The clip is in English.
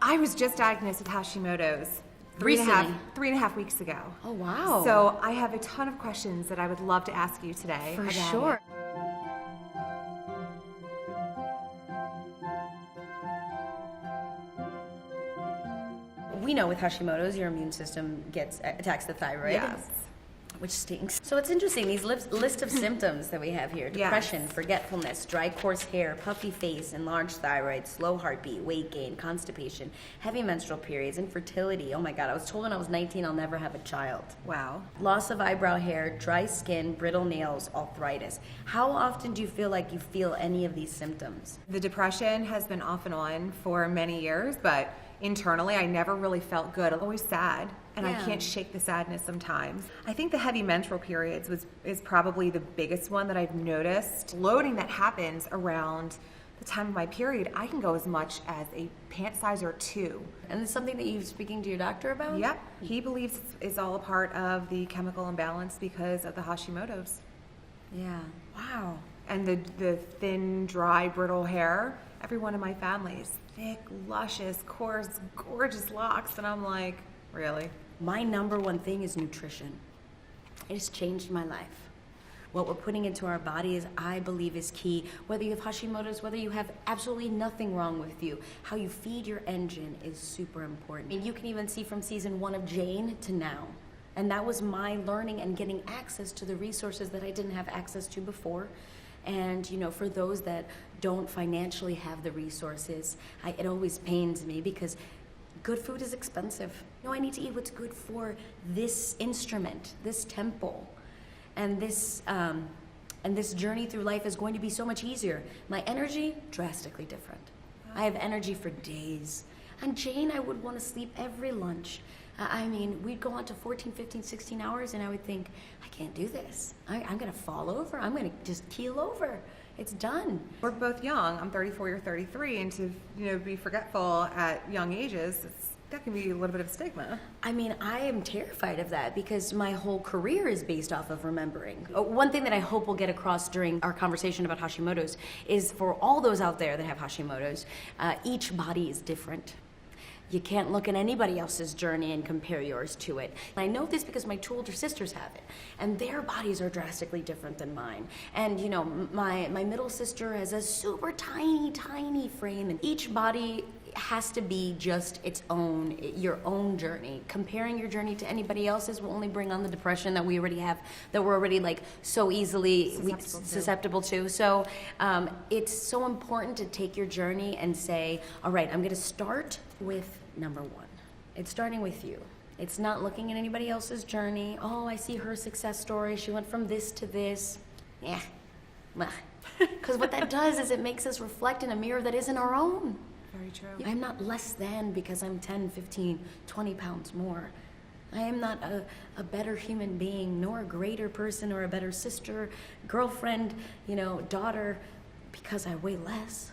I was just diagnosed with Hashimoto's Recently? 3.5 weeks ago. Oh, wow. So I have a ton of questions that I would love to ask you today. For about sure. it. We know with Hashimoto's, your immune system attacks the thyroid. Yes. Which stinks. So it's interesting, these list of symptoms that we have here: depression, Yes. forgetfulness, dry coarse hair, puffy face, enlarged thyroid, slow heartbeat, weight gain, constipation, heavy menstrual periods, infertility. Oh my God, I was told when I was 19 I'll never have a child. Wow. Loss of eyebrow hair, dry skin, brittle nails, arthritis. How often do you feel like you feel any of these symptoms? The depression has been off and on for many years, but internally I never really felt good. I'm always sad, and I Yeah. can't shake the sadness sometimes. I think the heavy menstrual periods is probably the biggest one that I've noticed. Bloating that happens around the time of my period, I can go as much as a pant size or 2. And it's something that you're speaking to your doctor about? Yep. He believes it's all a part of the chemical imbalance because of the Hashimoto's. Yeah. Wow. And the thin, dry, brittle hair. Everyone in my family is thick, luscious, coarse, gorgeous locks. And I'm like, really? My number one thing is nutrition. It has changed my life. What we're putting into our bodies, I believe, is key. Whether you have Hashimoto's, whether you have absolutely nothing wrong with you, how you feed your engine is super important. I mean, you can even see from season 1 of Jane to now. And that was my learning and getting access to the resources that I didn't have access to before. And, you know, for those that don't financially have the resources, it always pains me because good food is expensive. No, I need to eat what's good for this instrument, this temple. And this journey through life is going to be so much easier. My energy, drastically different. I have energy for days. And Jane, I would want to sleep every lunch. I mean, we'd go on to 14, 15, 16 hours, and I would think, I can't do this. I'm going to fall over. I'm going to just keel over. It's done. We're both young. I'm 34, you're 33, and to be forgetful at young ages, that can be a little bit of a stigma. I mean, I am terrified of that because my whole career is based off of remembering. One thing that I hope we'll get across during our conversation about Hashimoto's is for all those out there that have Hashimoto's, each body is different. You can't look at anybody else's journey and compare yours to it. I know this because my 2 older sisters have it, and their bodies are drastically different than mine. And my middle sister has a super tiny frame, and each body has to be just your own journey. Comparing your journey to anybody else's will only bring on the depression that we already have, that we're already like so easily susceptible to. So it's so important to take your journey and say, all right, I'm going to start with number 1. It's starting with you. It's not looking at anybody else's journey. Oh, I see her success story. She went from this to this. Yeah. Because what that does is it makes us reflect in a mirror that isn't our own. Very true. I'm not less than because I'm 10, 15, 20 pounds more. I am not a better human being, nor a greater person or a better sister, girlfriend, daughter, because I weigh less.